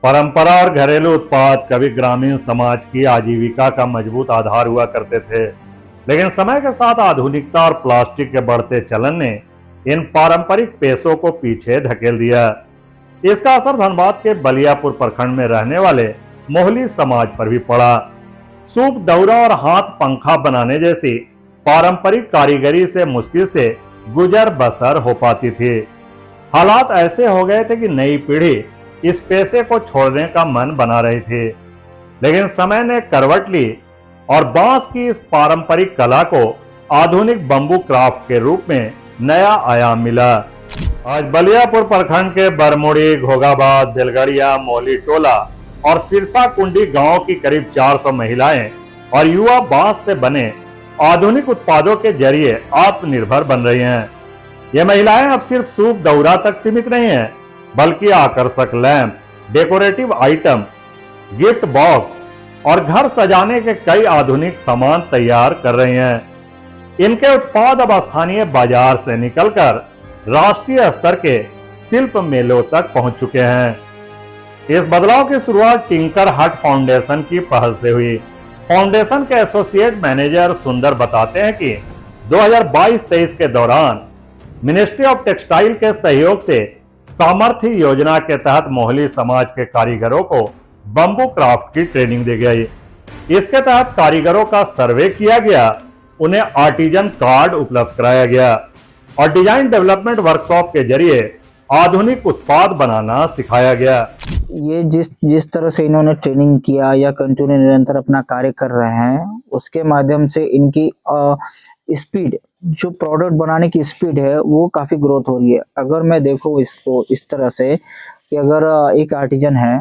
परंपरा और घरेलू उत्पाद कभी ग्रामीण समाज की आजीविका का मजबूत आधार हुआ करते थे, लेकिन समय के साथ आधुनिकता और प्लास्टिक के बढ़ते चलन ने इन पारंपरिक पेशों को पीछे धकेल दिया। इसका असर धनबाद के बलियापुर प्रखंड में रहने वाले मोहली समाज पर भी पड़ा। सूप, दौरा और हाथ पंखा बनाने जैसी पारंपरिक कारीगरी से मुश्किल से गुजर बसर हो पाती थी। हालात ऐसे हो गए थे कि नई पीढ़ी इस पेशे को छोड़ने का मन बना रही थी, लेकिन समय ने करवट ली और बांस की इस पारंपरिक कला को आधुनिक बंबू क्राफ्ट के रूप में नया आयाम मिला। आज बलियापुर प्रखंड के बरमुड़ी, घोगाबाद, बेलगड़िया, मोहली टोला और सिरसा कुंडी गांव की करीब 400 महिलाएं और युवा बांस से बने आधुनिक उत्पादों के जरिए आत्मनिर्भर बन रही हैं। ये महिलाएं अब सिर्फ सूप, दौरा तक सीमित नहीं हैं, बल्कि आकर्षक lamp, decorative item, gift box और घर सजाने के कई आधुनिक सामान तैयार कर रही हैं। इनके उत्पाद अब स्थानीय बाजार से निकलकर राष्ट्रीय स्तर के शिल्प मेलों तक पहुंच चुके हैं। इस बदलाव की शुरुआत टिंकर हट फाउंडेशन की पहल से हुई। फाउंडेशन के एसोसिएट मैनेजर सुंदर बताते हैं कि 2022-23 के दौरान मिनिस्ट्री ऑफ टेक्सटाइल के सहयोग से सामर्थ्य योजना के तहत मोहली समाज के कारीगरों को बंबू क्राफ्ट की ट्रेनिंग दी गई। इसके तहत कारीगरों का सर्वे किया गया, उन्हें आर्टिजन कार्ड उपलब्ध कराया गया और डिजाइन डेवलपमेंट वर्कशॉप के जरिए आधुनिक उत्पाद बनाना सिखाया गया। ये जिस तरह से इन्होंने ट्रेनिंग किया या कंटिन्यू निरंतर अपना कार्य कर रहे हैं, उसके माध्यम से इनकी स्पीड, जो प्रोडक्ट बनाने की स्पीड है, वो काफी ग्रोथ हो रही है। अगर मैं देखूँ इसको इस तरह से कि अगर एक आर्टिजन है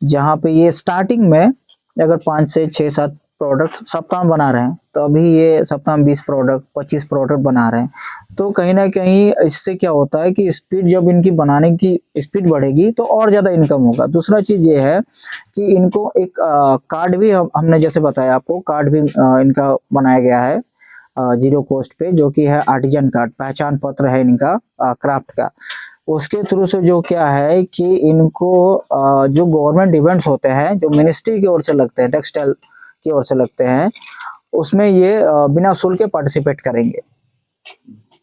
जहाँ पे ये स्टार्टिंग में अगर 5 से 6-7 प्रोडक्ट सप्ताह में बना रहे हैं, तो अभी ये सप्ताह में 20 प्रोडक्ट 25 प्रोडक्ट बना रहे हैं, तो कहीं ना कहीं इससे क्या होता है कि स्पीड, जब इनकी बनाने की स्पीड बढ़ेगी तो और ज़्यादा इनकम होगा। दूसरा चीज़ ये है कि इनको एक कार्ड भी हमने जैसे बताया आपको, कार्ड भी इनका बनाया गया है 0 कॉस्ट पे, जो कि है आर्टिजन कार्ड, पहचान पत्र है इनका क्राफ्ट का। उसके थ्रू से जो क्या है कि इनको जो गवर्नमेंट इवेंट्स होते हैं, जो मिनिस्ट्री की ओर से लगते हैं, टेक्सटाइल की ओर से लगते हैं, उसमें ये बिना शुल्क के पार्टिसिपेट करेंगे।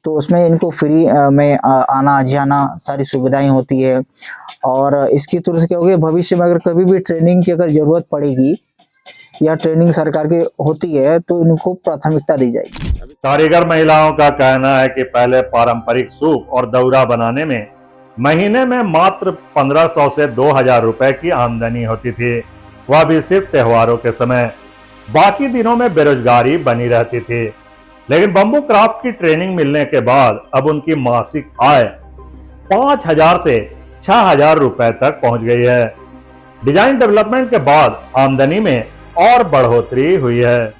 तो उसमें इनको फ्री में आना जाना सारी सुविधाएं होती है। और इसकी थ्रू से क्या होगा, भविष्य में अगर कभी भी ट्रेनिंग की अगर जरूरत पड़ेगी या ट्रेनिंग सरकार की होती है, तो इनको प्राथमिकता दी जाएगी। कारीगर महिलाओं का कहना है कि पहले पारंपरिक सूप और दौरा बनाने में महीने में मात्र 1500 से 2000 रुपए की आमदनी होती थी, वह भी सिर्फ त्योहारों के समय। बाकी दिनों में बेरोजगारी बनी रहती थी। लेकिन बंबू क्राफ्ट की ट्रेनिंग मिलने के बाद अब उनकी मासिक आय 5000 से 6000 रुपए तक पहुंच गई है। डिजाइन डेवलपमेंट के बाद आमदनी में और बढ़ोतरी हुई है।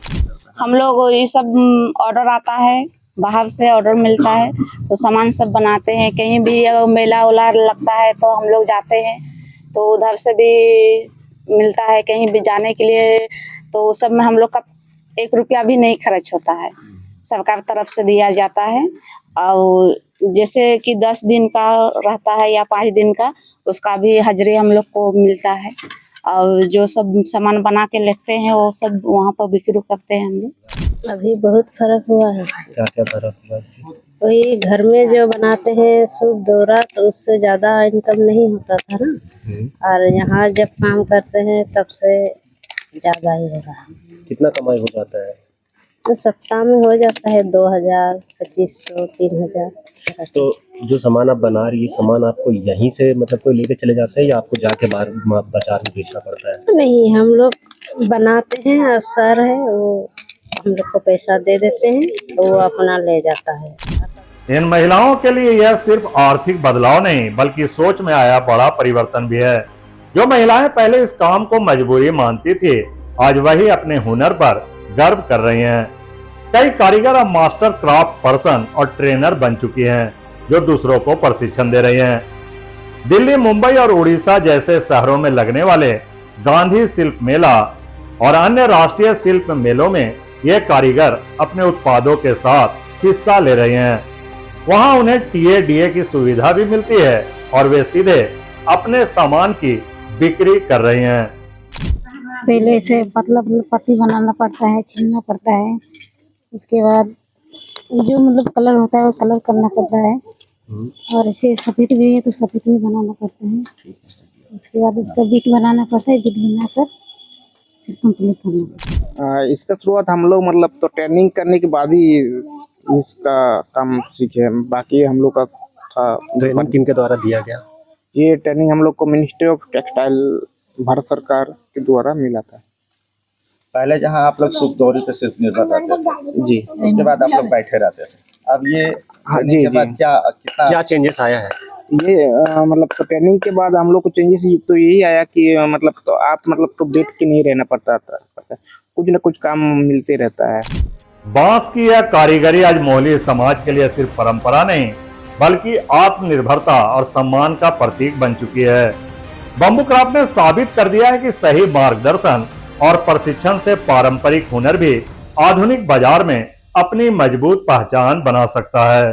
हम लोग ये सब ऑर्डर आता है, बाहर से ऑर्डर मिलता है, तो सामान सब बनाते हैं। कहीं भी मेला उला लगता है तो हम लोग जाते हैं, तो उधर से भी मिलता है। कहीं भी जाने के लिए तो सब में हम लोग का 1 रुपया भी नहीं खर्च होता है, सरकार तरफ से दिया जाता है। और जैसे कि 10 दिन का रहता है या 5 दिन का, उसका भी हाजिरी हम लोग को मिलता है। और जो सब सामान बना के लेते हैं वो सब वहाँ पर बिक्री करते हैं हम लोग। अभी बहुत फर्क हुआ है। क्या क्या फर्क हुआ? वही घर में जो बनाते हैं सूप, दौरा, तो उससे ज्यादा इनकम नहीं होता था ना, और यहाँ जब काम करते हैं तब से ज्यादा ही हो रहा है। कितना कमाई हो जाता है? तो सप्ताह में हो जाता है 2000, 2500, 3000। तो जो सामान आप बना रही है, सामान आपको यहीं से मतलब कोई लेके चले जाते हैं या आपको जाके बाहर बाजार में बेचना पड़ता है? नहीं, हम लोग बनाते हैं और सर है वो हम लोग को पैसा दे देते हैं, तो वो अपना ले जाता है। इन महिलाओं के लिए यह सिर्फ आर्थिक बदलाव नहीं, बल्कि सोच में आया बड़ा परिवर्तन भी है। जो महिलाएं पहले इस काम को मजबूरी मानती थी, आज वही अपने हुनर पर गर्व कर रही हैं। कई कारीगर अब मास्टर क्राफ्ट पर्सन और ट्रेनर बन चुकी हैं, जो दूसरों को प्रशिक्षण दे रही हैं। दिल्ली, मुंबई और उड़ीसा जैसे शहरों में लगने वाले गांधी शिल्प मेला और अन्य राष्ट्रीय शिल्प मेलों में ये कारीगर अपने उत्पादों के साथ हिस्सा ले रहे हैं। वहां उन्हें TA, DA की सुविधा भी मिलती है और वे सीधे अपने सामान की बिक्री कर रही हैं। पहले से मतलब पत्ती बनाना पड़ता है, छीलना पड़ता है, उसके बाद जो मतलब कलर होता है वो कलर करना पड़ता है, और ऐसे सफेद भी है तो सफेद भी बनाना पड़ता है। उसके बाद उसका बीट बनाना पड़ता है, बीट बनाकर फिर कंप्लीट करना पड़ता है। इसका शुरुआत हम लोग मतलब तो ट्रेनिंग करने के बाद ही इसका काम सीखे। बाकी हम लोग का था ट्रेनिंग किनके द्वारा दिया गया? ये ट्रेनिंग हम लोग को मिनिस्ट्री ऑफ टेक्सटाइल भारत सरकार के द्वारा मिला था। पहले जहाँ आप लोग सुखदौरी पे सिर्फ निर्भर रहते थे जी, उसके बाद आप लोग बैठे रहते थे, अब ये हाँ, ट्रेनिंग जी, के बाद जी। क्या चेंजेस आया है? ये मतलब तो ट्रेनिंग के बाद हम लोग को चेंजेस तो यही आया कि मतलब तो आप मतलब तो बैठ के नहीं रहना पड़ता था, कुछ न कुछ काम मिलते रहता है। बांस की यह कारीगरी आज मोहली समाज के लिए सिर्फ परंपरा नहीं बल्कि आत्मनिर्भरता और सम्मान का प्रतीक बन चुकी है। बम्बू क्राफ्ट ने साबित कर दिया है कि सही मार्गदर्शन और प्रशिक्षण से पारंपरिक हुनर भी आधुनिक बाजार में अपनी मजबूत पहचान बना सकता है।